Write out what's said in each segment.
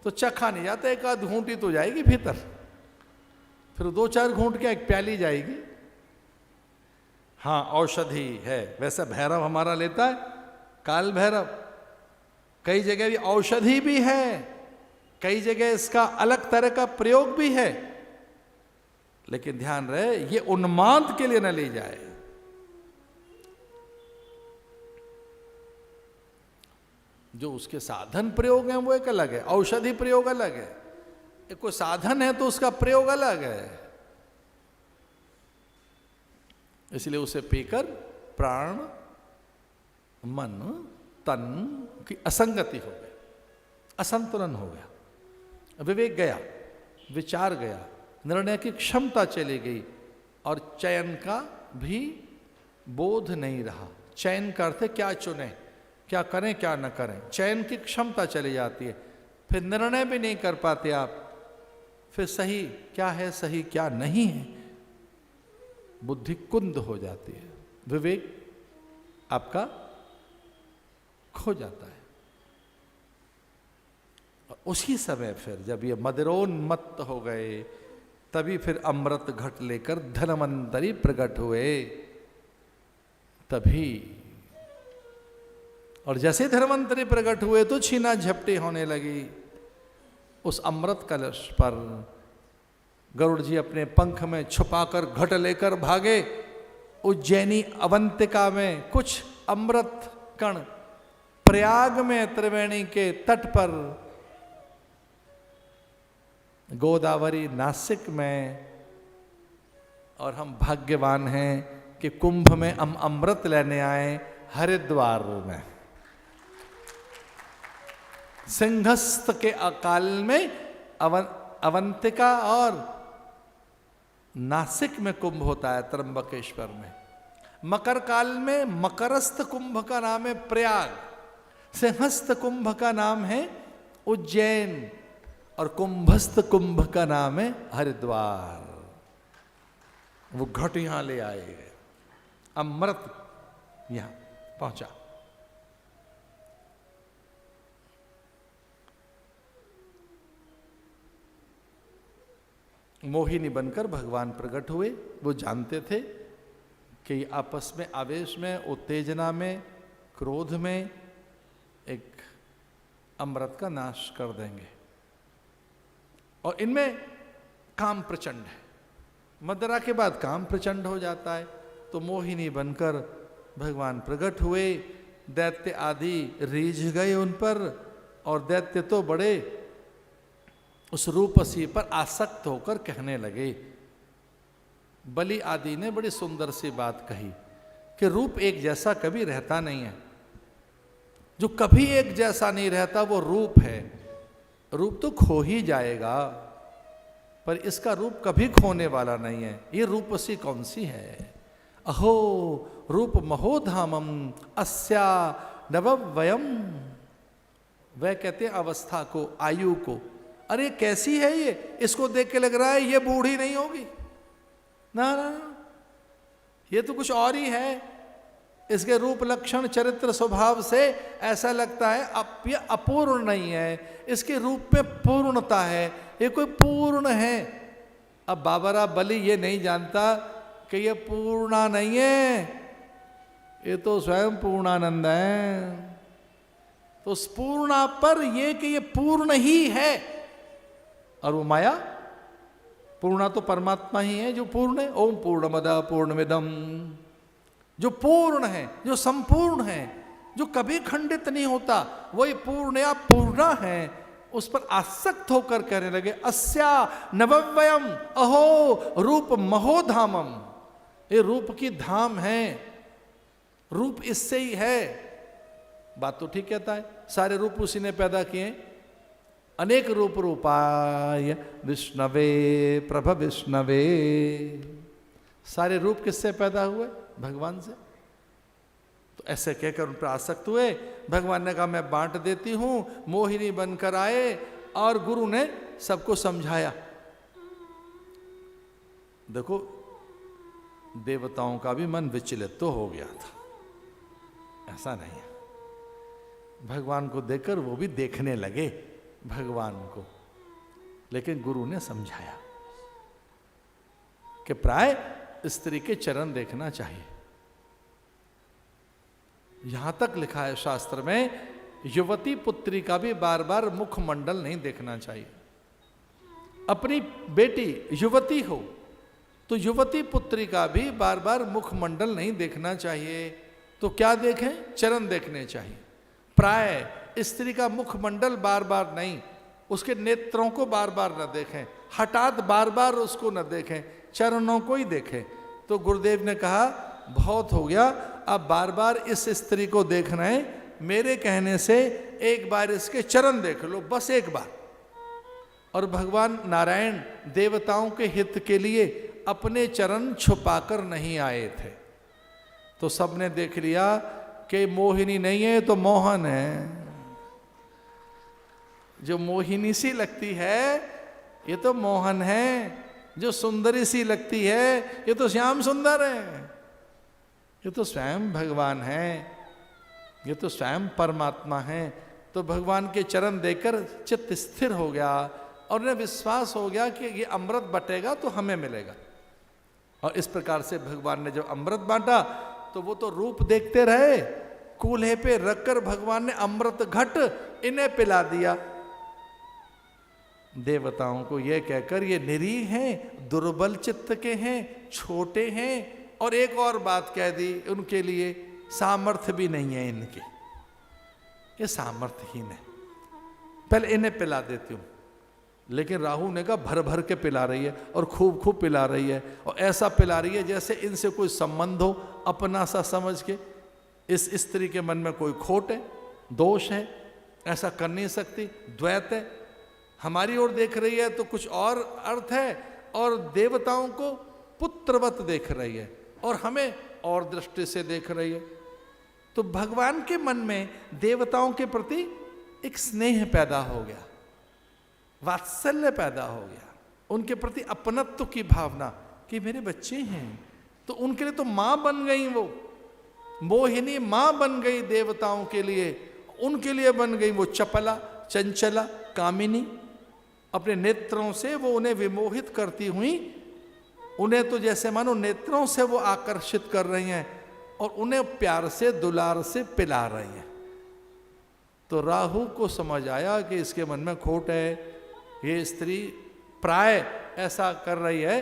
तो चखा नहीं जाता, एक आध घूंटी तो जाएगी भीतर, फिर 2-4 घूंट क्या एक प्याली जाएगी। हाँ औषधि है, वैसा भैरव हमारा लेता है, काल भैरव, कई जगह भी औषधि भी है, कई जगह इसका अलग तरह का प्रयोग भी है, लेकिन ध्यान रहे ये उन्माद के लिए न ली जाए। जो उसके साधन प्रयोग हैं वो एक अलग है, औषधि प्रयोग अलग है, एक कोई साधन है तो उसका प्रयोग अलग है। इसलिए उसे पीकर प्राण मन तन की असंगति हो गई, असंतुलन हो गया, विवेक गया, विचार गया, निर्णय की क्षमता चली गई और चयन का भी बोध नहीं रहा। चयन करते क्या चुने, क्या करें क्या न करें, चयन की क्षमता चली जाती है, फिर निर्णय भी नहीं कर पाते आप, फिर सही क्या है सही क्या नहीं है, बुद्धि कुंद हो जाती है, विवेक आपका खो जाता है। और उसी समय फिर जब ये मदिरोन्मत्त हो गए, तभी फिर अमृत घट लेकर धन्वंतरी प्रकट हुए। तभी, और जैसे धन्वंतरी प्रकट हुए तो छीना झपटी होने लगी। उस अमृत कलश पर गरुड़ जी अपने पंख में छुपाकर घट लेकर भागे। उज्जैनी अवंतिका में कुछ अमृत कण, प्रयाग में त्रिवेणी के तट पर, गोदावरी नासिक में, और हम भाग्यवान हैं कि कुंभ में हम अमृत लेने आए हरिद्वार में। सिंहस्थ के अकाल में अवंतिका और नासिक में कुंभ होता है, त्र्यंबकेश्वर में। मकर काल में मकरस्थ कुंभ का नाम है प्रयाग, सिंहस्थ कुंभ का नाम है उज्जैन, और कुंभस्थ कुंभ का नाम है हरिद्वार। वो घट यहां ले आए, अमृत यहां पहुंचा। मोहिनी बनकर भगवान प्रकट हुए। वो जानते थे कि आपस में आवेश में, उत्तेजना में, क्रोध में एक अमृत का नाश कर देंगे, और इनमें काम प्रचंड है। मदरा के बाद काम प्रचंड हो जाता है। तो मोहिनी बनकर भगवान प्रकट हुए। दैत्य आदि रीझ गए उन पर, और दैत्य तो बड़े उस रूपसी पर आसक्त होकर कहने लगे। बलि आदि ने बड़ी सुंदर सी बात कही कि रूप एक जैसा कभी रहता नहीं है। जो कभी एक जैसा नहीं रहता वो रूप है। रूप तो खो ही जाएगा, पर इसका रूप कभी खोने वाला नहीं है। ये रूपसी कौन सी है? अहो रूप महोधामम अस्या नववयम। वह कहते हैं अवस्था को, आयु को। अरे कैसी है ये, इसको देख के लग रहा है ये बूढ़ी नहीं होगी। ना ना, ये तो कुछ और ही है। इसके रूप लक्षण चरित्र स्वभाव से ऐसा लगता है अब ये अपूर्ण नहीं है, इसके रूप में पूर्णता है, ये कोई पूर्ण है। अब बाबरा बलि ये नहीं जानता कि ये पूर्णा नहीं है, ये तो स्वयं पूर्णानंद है। तो उस पूर्णा पर ये कि ये पूर्ण ही है, और वो माया पूर्णा तो परमात्मा ही है जो पूर्ण है। ओम पूर्णमद पूर्णमिदम, जो पूर्ण है, जो संपूर्ण है, जो कभी खंडित नहीं होता, वही पूर्ण या पूर्णा है। उस पर आसक्त होकर कहने लगे अस्या नवव्यम अहो रूप महोधामम। ये रूप की धाम है, रूप इससे ही है। बात तो ठीक कहता है, सारे रूप उसी ने पैदा किए। अनेक रूप रूपाय विष्णवे प्रभ विष्णवे। सारे रूप किससे पैदा हुए? भगवान से। तो ऐसे कहकर उन पर आसक्त हुए। भगवान ने कहा मैं बांट देती हूं। मोहिनी बनकर आए और गुरु ने सबको समझाया। देखो देवताओं का भी मन विचलित तो हो गया था, ऐसा नहीं है। भगवान को देखकर वो भी देखने लगे। भगवान को, लेकिन गुरु ने समझाया कि प्राय स्त्री के चरण देखना चाहिए। यहां तक लिखा है शास्त्र में, युवती पुत्री का भी बार बार मुखमंडल नहीं देखना चाहिए। अपनी बेटी युवती हो तो युवती पुत्री का भी बार बार मुखमंडल नहीं देखना चाहिए। तो क्या देखें? चरण देखने चाहिए। प्राय स्त्री का मुखमंडल बार बार नहीं, उसके नेत्रों को बार बार न देखें, हठात बार बार उसको न देखें, चरणों को ही देखें। तो गुरुदेव ने कहा बहुत हो गया, अब बार बार इस स्त्री को देखना है, मेरे कहने से एक बार इसके चरण देख लो, बस एक बार। और भगवान नारायण देवताओं के हित के लिए अपने चरण छुपाकर नहीं आए थे। तो सबने देख लिया कि मोहिनी नहीं है तो मोहन है। जो मोहिनी सी लगती है ये तो मोहन है, जो सुंदरी सी लगती है ये तो श्याम सुंदर है, ये तो स्वयं भगवान है, ये तो स्वयं परमात्मा है। तो भगवान के चरण देकर चित्त स्थिर हो गया और उन्हें विश्वास हो गया कि ये अमृत बटेगा तो हमें मिलेगा। और इस प्रकार से भगवान ने जब अमृत बांटा तो वो तो रूप देखते रहे, कूल्हे पे रखकर भगवान ने अमृत घट इन्हें पिला दिया। देवताओं को यह कहकर ये निरीह हैं, दुर्बल चित्त के हैं, छोटे हैं, और एक और बात कह दी उनके लिए, सामर्थ्य भी नहीं है इनके, ये सामर्थ्यहीन है, पहले इन्हें पिला देती हूं। लेकिन राहु ने कहा भर भर के पिला रही है और खूब खूब पिला रही है, और ऐसा पिला रही है जैसे इनसे कोई संबंध हो, अपना सा समझ के। इस स्त्री के मन में कोई खोट है, दोष है, ऐसा कर नहीं सकती, द्वैत है। हमारी ओर देख रही है तो कुछ और अर्थ है, और देवताओं को पुत्रवत देख रही है और हमें और दृष्टि से देख रही है। तो भगवान के मन में देवताओं के प्रति एक स्नेह पैदा हो गया, वात्सल्य पैदा हो गया, उनके प्रति अपनत्व की भावना कि मेरे बच्चे हैं। तो उनके लिए तो मां बन गई, वो मोहिनी मां बन गई देवताओं के लिए, उनके लिए बन गई वो चपला, चंचला, कामिनी। अपने नेत्रों से वो उन्हें विमोहित करती हुई, उन्हें तो जैसे मानो नेत्रों से वो आकर्षित कर रही हैं और उन्हें प्यार से दुलार से पिला रही हैं। तो राहु को समझ आया कि इसके मन में खोट है, ये स्त्री प्राय ऐसा कर रही है,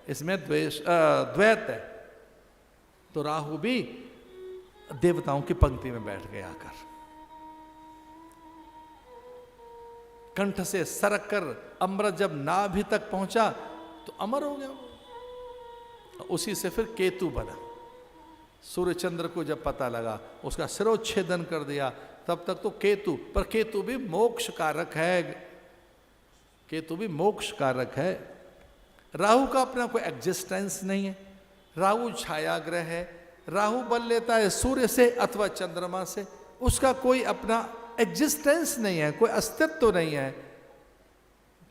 इसमें द्वैत है। तो राहु भी देवताओं की पंक्ति में बैठ गया आकर, कंठ से सरक कर अमृत जब नाभि तक पहुंचा तो अमर हो गया। उसी से फिर केतु बना। सूर्य चंद्र को जब पता लगा उसका सिरोच्छेदन कर दिया। तब तक तो केतु, पर केतु भी मोक्ष कारक है, केतु भी मोक्ष कारक है। राहु का अपना कोई एग्जिस्टेंस नहीं है, राहु छाया ग्रह है, राहु बल लेता है सूर्य से अथवा चंद्रमा से, उसका कोई अपना एग्जिस्टेंस नहीं है, कोई अस्तित्व तो नहीं है।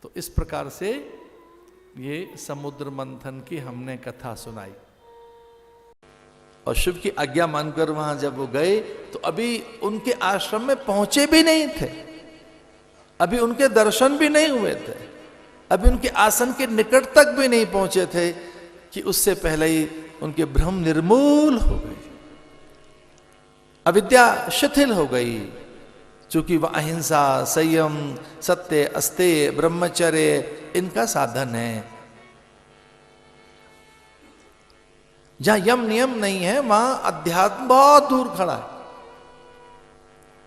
तो इस प्रकार से ये समुद्र मंथन की हमने कथा सुनाई। और शिव की आज्ञा मानकर वहां जब वो गए तो अभी उनके आश्रम में पहुंचे भी नहीं थे, अभी उनके दर्शन भी नहीं हुए थे, अभी उनके आसन के निकट तक भी नहीं पहुंचे थे कि उससे पहले ही उनके भ्रम निर्मूल हो गए, अविद्या शिथिल हो गई। चूंकि वह अहिंसा, संयम, सत्य, अस्तेय, ब्रह्मचर्य इनका साधन है। जहां यम नियम नहीं है वहां अध्यात्म बहुत दूर खड़ा है।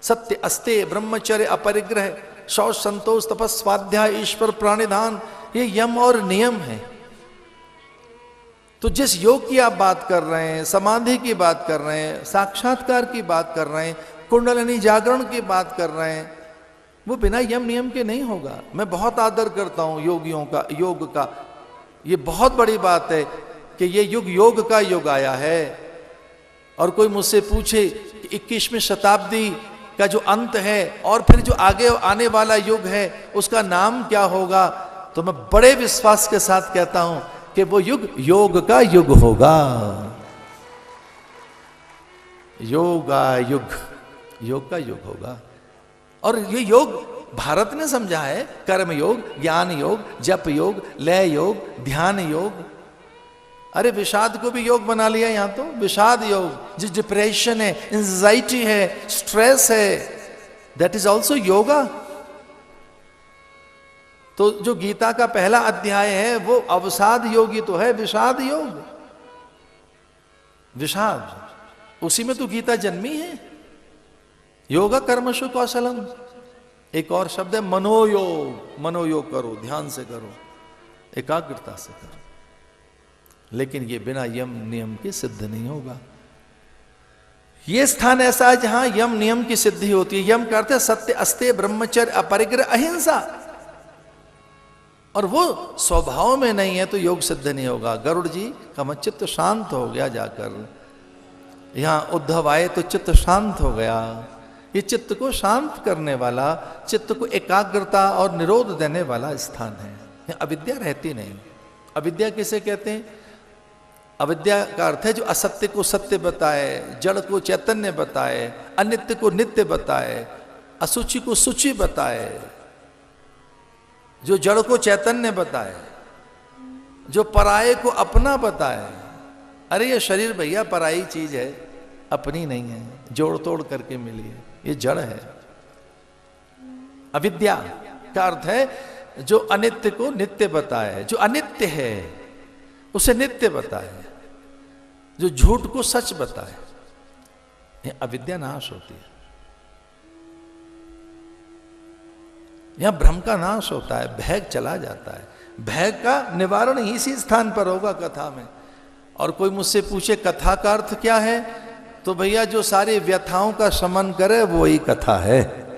सत्य, अस्तेय, ब्रह्मचर्य, अपरिग्रह, शौच, संतोष, तपस, स्वाध्याय, ईश्वर प्राणिधान, ये यम और नियम है। तो जिस योग की आप बात कर रहे हैं, समाधि की बात कर रहे हैं, साक्षात्कार की बात कर रहे हैं, कुंडलिनी जागरण की बात कर रहे हैं, वो बिना यम नियम के नहीं होगा। मैं बहुत आदर करता हूं योगियों का, योग का। ये बहुत बड़ी बात है कि ये युग योग का युग आया है। और कोई मुझसे पूछे कि 21वीं शताब्दी का जो अंत है और फिर जो आगे आने वाला युग है उसका नाम क्या होगा, तो मैं बड़े विश्वास के साथ कहता हूं कि वो युग योग का युग होगा। योगा युग, योग का युग होगा। और ये योग भारत ने समझा है कर्म योग, ज्ञान योग, जप योग, लय योग, ध्यान योग। अरे विषाद को भी योग बना लिया यहां तो, विषाद योग। जो डिप्रेशन है, एंजाइटी है, स्ट्रेस है, दैट इज ऑल्सो योगा। तो जो गीता का पहला अध्याय है वो अवसाद योगी तो है, विषाद योग, विषाद, उसी में तो गीता जन्मी है। योगा कर्मशु कौशलम, एक और शब्द है मनोयोग। मनोयोग करो, ध्यान से करो, एकाग्रता से करो, लेकिन ये बिना यम नियम के सिद्ध नहीं होगा। ये स्थान ऐसा है जहां यम नियम की सिद्धि होती है। यम करते हैं सत्य, अस्तेय, ब्रह्मचर्य, अपरिग्रह, अहिंसा, और वो स्वभाव में नहीं है तो योग सिद्ध नहीं होगा। गरुड़ जी का चित्त शांत हो गया, जाकर यहां उद्धव आए तो चित्त शांत हो गया। ये चित्त को शांत करने वाला, चित्त को एकाग्रता और निरोध देने वाला स्थान है। अविद्या रहती नहीं। अविद्या किसे कहते हैं? अविद्या का अर्थ है जो असत्य को सत्य बताए, जड़ को चैतन्य बताए, अनित्य को नित्य बताए, असुचि को सुचि बताए, जो जड़ को चैतन्य बताए, जो पराये को अपना बताए। अरे ये शरीर भैया पराई चीज है, अपनी नहीं है, जोड़ तोड़ करके मिली है, ये जड़ है। अविद्या का अर्थ है जो अनित्य को नित्य बताए, जो अनित्य है उसे नित्य बताए, जो झूठ को सच बताए। ये अविद्या नाश होती है। यहां भ्रम का नाश होता है, भय चला जाता है। भय का निवारण इसी स्थान पर होगा, कथा में। और कोई मुझसे पूछे कथा का अर्थ क्या है, तो भैया जो सारी व्यथाओं का शमन करे वो ही कथा है।